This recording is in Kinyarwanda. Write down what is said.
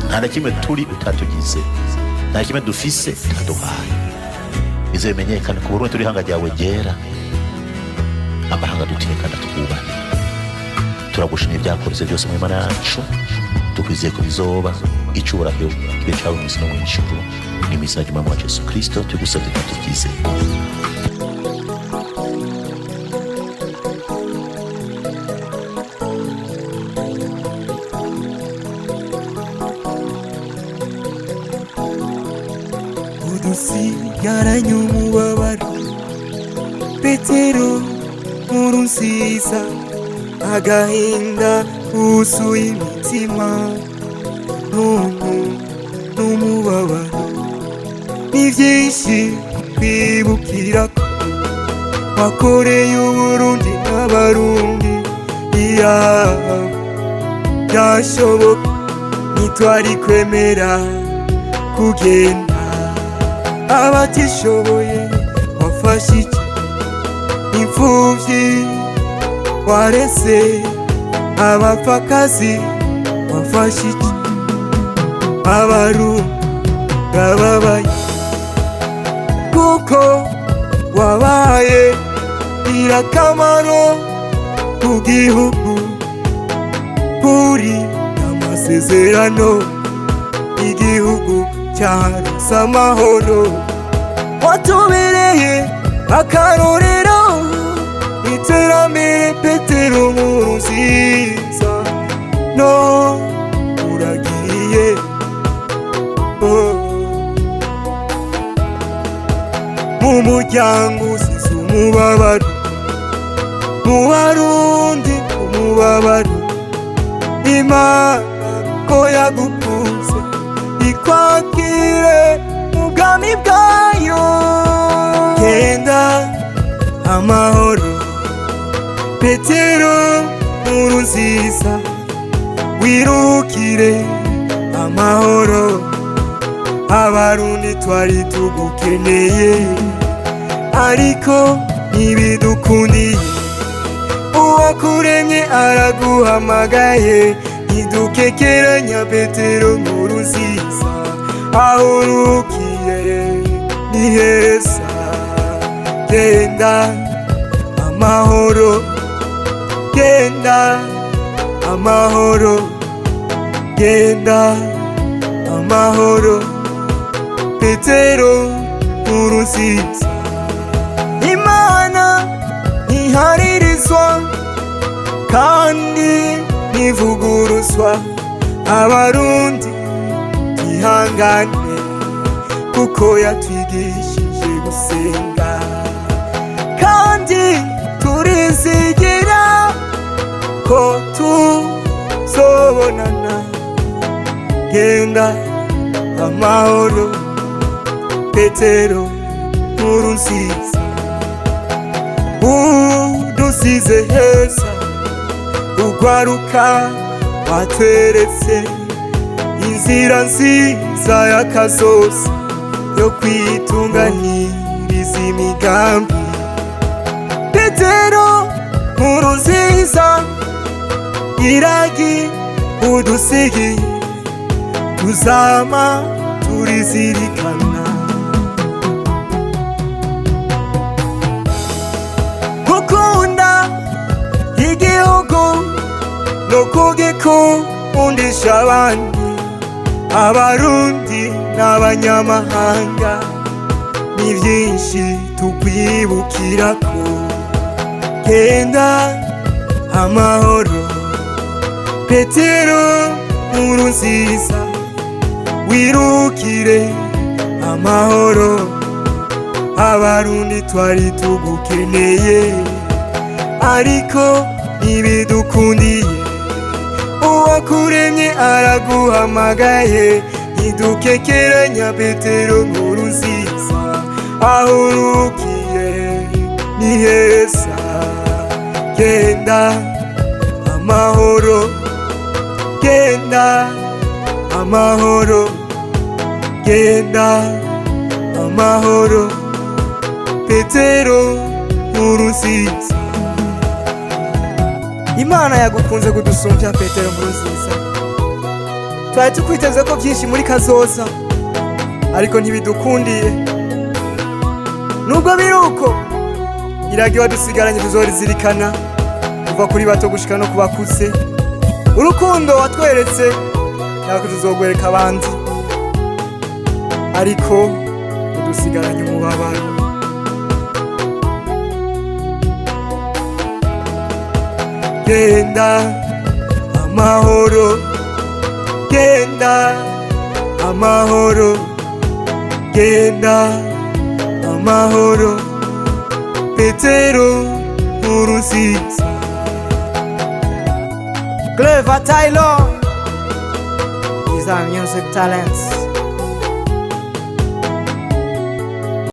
nta na kimwe turi utatugize, nta kimwe dufise utaduhaye. Izo bimenyekane ku Burundi turi hanga ryawe ryera, amahanga dutinye kandi twubane. Turagushimye ibyakoretse byose mu Imana yacu, tukwizeye ko bizoba icubahiro kibe cawe mu isi no mu ijuru. Ni message y'Umwami wacu Yesu Kristo tugusabye kandi tubyizeye. Udusigaranye umubabaro, Petero Nkurunziza, agahinda kuzuye imitima, ntuntu n'umubabaro. Ni byinshi twibukira ko wakoreye Uburundi n'Abarundi. Byashoboka ntitwari kwemera kugenda, abatishoboye wafashe iki, imfuvyi warese, abapfakazi wafashe iki, Abarundi bababaye kuko wabaye ingirakamaro ku gihugu. Kuri amasezerano igihugu cyaronse amahoro, watubereye akarorero iterambere. Petero Nkurunziza, no uragiye, mu muryango usize umubabaro, mu Barundi umubabaro. Imana ko yagukunze ikwakire mu bwami bwayo. Genda amahoro Petero Nkurunziza, wirukire amahoro. Abarundi twari tugukeneye ariko ntibidukundiye, uwakuremye araguhamagaye. Ntidukekeranya Petero Nkurunziza, aho urukiye ni heza. Genda amahoro, genda amahoro, genda amahoro Petero Nkurunziza. Imana ntiharirizwa kandi ntivuguruzwa. Abarundi twihangane kuko yatwigishije gusenga, kandi turizigira ko tuzobonana. Genda amahoro Petero Nkurunziza, udusize heza. Ugwaruka watweretse inzira nziza y'akazoza yo kwitunganiriza imigambi. Petero Nkurunziza, iragi udusigiye tuzama turizirikana. Gukunda igihugu no kugikundisha abandi, Abarundi n'abanyamahanga. Ni byinshi tukwibukirako. Genda amahoro Petero Nkurunziza, wirukire amahoro. Abarundi twari tugukeneye ariko ntibidukundiye, uwakuremye araguhamagaye. Ntidukekeranya Petero Nkurunziza, aho urukiye ni heza. Genda amahoro, genda amahoro, genda amahoro Petero Nkurunziza. Imana yagukunze kudusumbya Petero Nkurunziza, twari tukwiteze ko byinshi muri kazoza, ariko ntibidukundiye. Nubwo biri uko, iragi wadusigaranye tuzorizirikana kuva kuri bato gushika no kubakuze. Urukundo watweretse ntabwo tuzogwereka abandi, ariko udusigaranye umubabaro. Genda amahoro, genda amahoro, genda amahoro, Petero Nkurunziza. Clever Taylor is our music talents.